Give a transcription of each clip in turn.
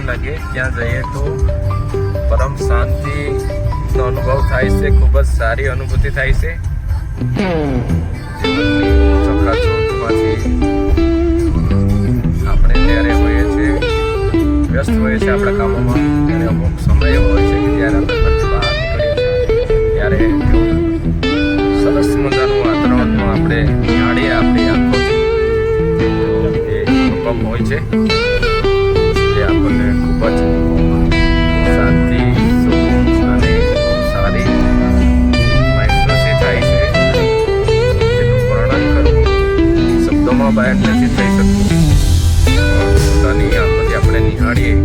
लगे ત્યાં જઈએ તો પરમ શાંતિનો અનુભવ થાય છે, ખૂબ જ સારી અનુભૂતિ થાય છે। ચક્રાચૂરમાંથી આપણે ત્યારે હોઈએ છીએ વ્યસ્ત હોઈએ છીએ આપણા કામોમાં, ત્યારે અમુક સમય એવો હોય છે કે જ્યારે આપણે ઘરથી બહાર નીકળીએ છીએ ત્યારે સરસ મજાનું વાતાવરણમાં આપણે નિહાળીએ આપણી આંખોથી એ અનુભવ હોય છે જે આપણને ખૂબ જ શાંતિ અને સારી મહેસૂસી થાય છે, જેનું વર્ણન કરવું શબ્દોમાં બહાર નથી થઈ શકતું। પોતાની આંખોથી આપણે નિહાળીએ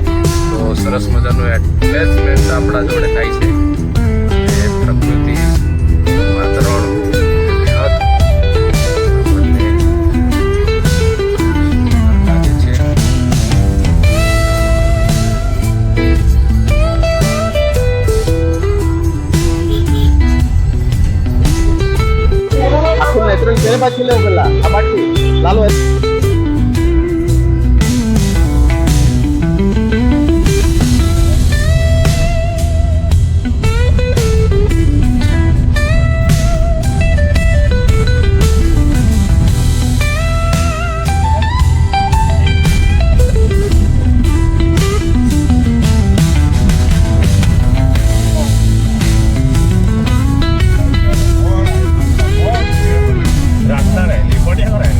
તો સરસ મજાનું એટેચમેન્ટ આપણા જોડે થાય છે। એ પ્રકૃતિ વાતાવરણ Kaya ba sila wala? Abati, lalo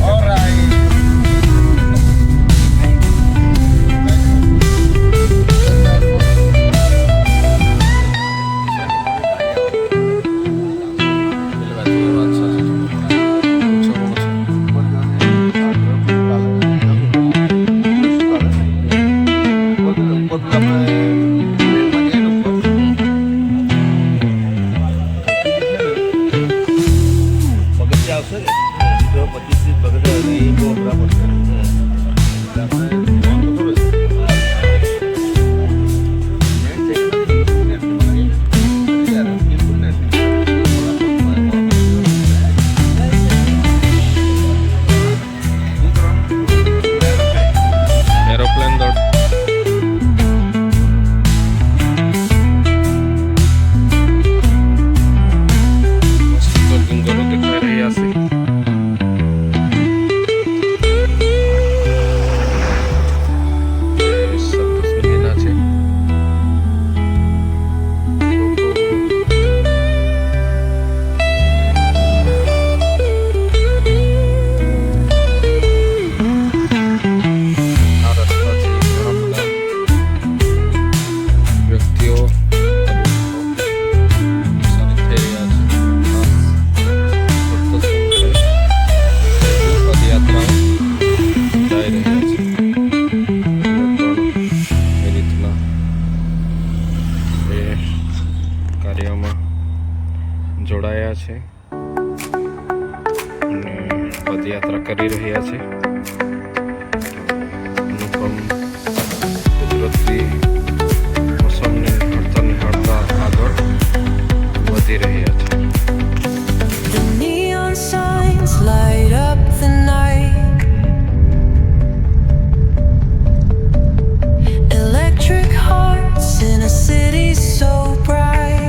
Alright. કાર્યમાં જોડાયા છે અને પદયાત્રા કરી રહ્યા છે. અનુપમ કુદરતી મોસમને નિહાળતા આગળ વધી રહ્યા છે. The neon signs light up the night. Electric hearts in a city so bright.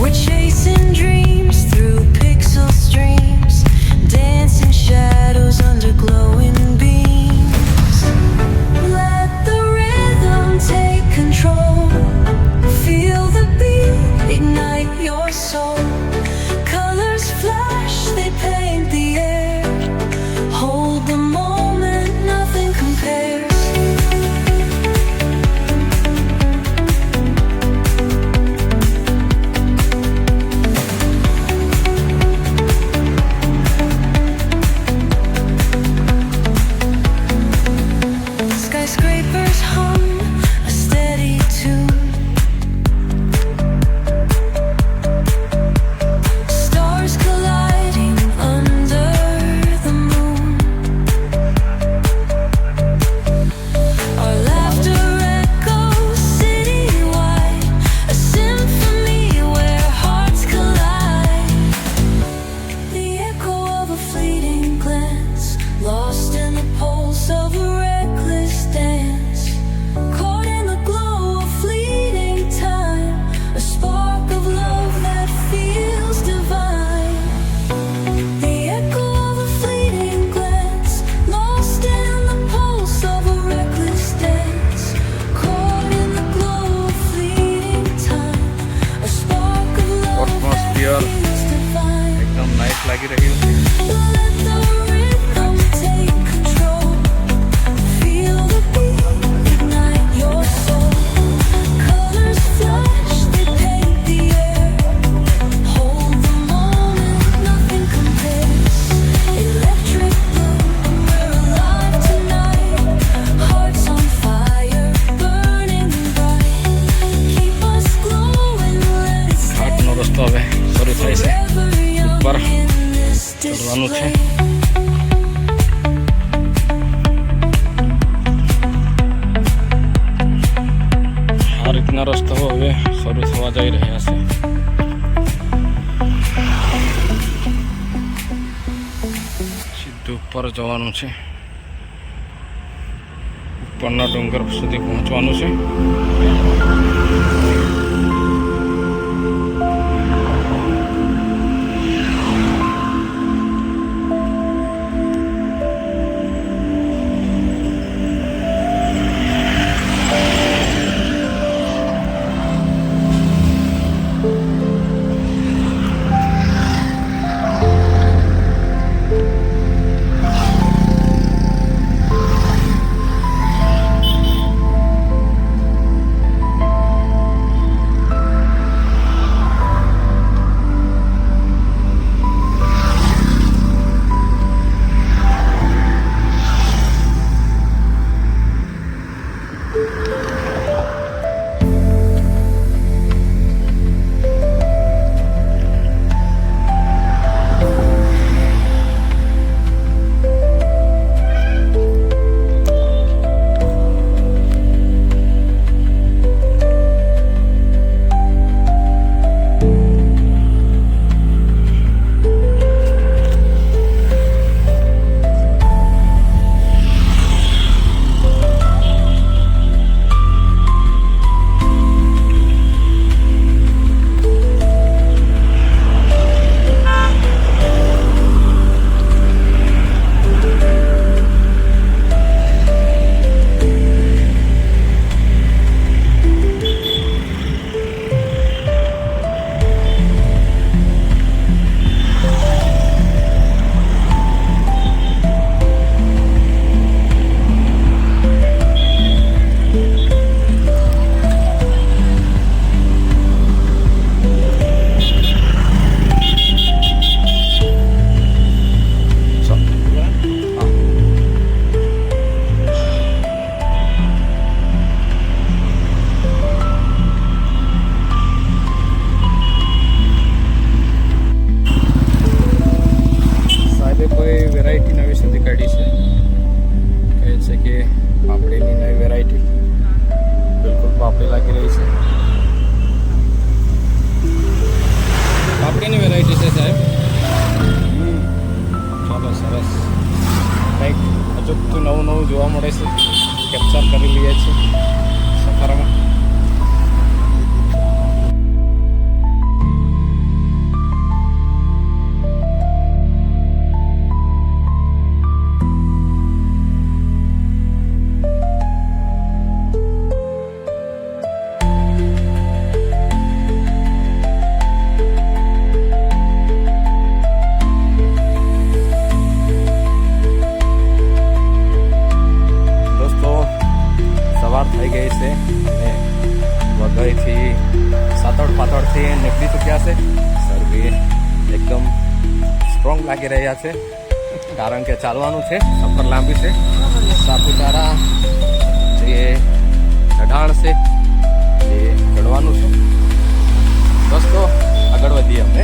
We're chasing dreams through pixel streams, dancing shadows under glowing beams. Let the rhythm take control. Feel the beat, ignite your soul. Colors flash, they paint the air. Hold the moment, nothing compares. Skyscrapers hum a steady tune. Stars colliding under the moon. Our laughter echoes citywide, a symphony where hearts collide. The echo of a fleeting glance, lost in the pulse of a reckless dance. Caught in the glow of fleeting time, a spark of love that feels divine. The echo of a fleeting glance, lost in the pulse of a reckless dance. Caught in the glow of fleeting time, a spark of love that Atmosphere feels divine. એકદમ nice લાગી રહ્યું છે. Let the rhythm take control. Feel the beat, ignite your soul. Colors flash, they paint the air. Hold the moment, nothing compares. Electric blue, we're alive tonight. Hearts on fire, burning bright. Keep us glowing, let it stay. ઘાટનો રસ્તો હવે શરૂ થાય છે. Forever young ઉપર in this ચડવાનું છે. display. આ રીતના રસ્તાઓ હવે શરૂ થવા જઈ રહ્યા છે. સીધું ઉપર જવાનું છે. ઉપરના ડુંગર સુધી પહોંચવાનું છે. ગઈ છે. પાપડીની વેરાયટી છે સાહેબ. ચાલો સરસ, કંઈક અજુકતું નવું નવું જોવા મળે છે. કેપ્ચર કરી લઈએ છીએ સફરમાં. થઈ ગઈ છે અને વઘઈથી સાતડ પાતળથી નીકળી ચૂક્યા છે. સર્વે એકદમ સ્ટ્રોંગ લાગી રહ્યા છે, કારણ કે ચાલવાનું છે, સફર લાંબી છે. સાપુતારા જે ચઢાણ છે એ ચડવાનું છે. દોસ્તો આગળ વધીએ અમે.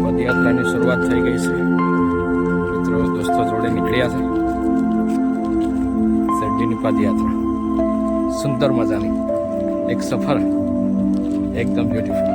પદયાત્રાની શરૂઆત થઈ ગઈ છે. મિત્રો દોસ્તો જોડે નીકળ્યા છે. શેરડીની પદયાત્રા સુંદર મજાની એક સફર, એકદમ બ્યુટીફુલ.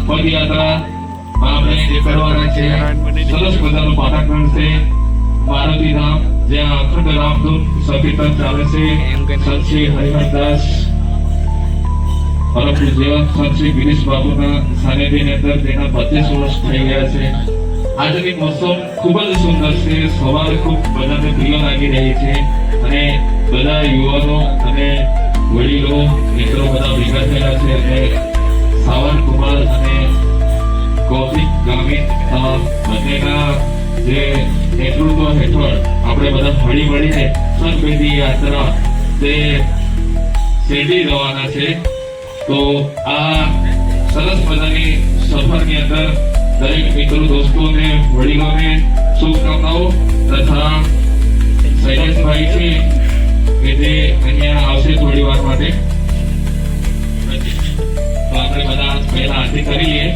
પદયાત્રા આપણે જે કરવાના છે, સરસ મજાનું પાઠાખંડ છે. મારુતિધામ જ્યાં અખંડ રામધૂન સંકીર્તન ચાલે છે. સંત શ્રી હરિહરદાસ પરમ પૂજ્ય સંત શ્રી ગિરીશ બાબુના સાનિધ્યની અંદર તેના 32 વર્ષ થઈ ગયા છે. આજની મોસમ ખૂબ જ સુંદર છે. સવાર ખૂબ બધાને પ્રિય લાગી રહી છે અને બધા યુવાનો અને વડીલો મિત્રો બધા ભેગા થયેલા છે અને સાવન કુમાર અને કૌશિક ગામિત બંનેના જે નેતૃત્વ હેઠળ આપણે બધા હળી મળીને સંતબેદી યાત્રા તે શેરડી રવાના છે. તો આ સરસ મજાની સફરની અંદર દરેક મિત્રો દોસ્તોને વડીલોને શુભકામનાઓ તથા શૈલેષભાઈ છે કે જે અહીંયા આવશે થોડી વાર માટે. તો આપણે બધા પહેલા આરતી કરી લઈએ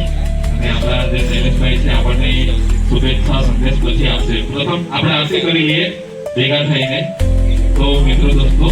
અને આપણા જે શૈલેષભાઈ છે આપણને શુભેચ્છા સંદેશ પછી આપશે. પ્રથમ આપણે આરતી કરી લઈએ ભેગા થઈને. તો મિત્રો દોસ્તો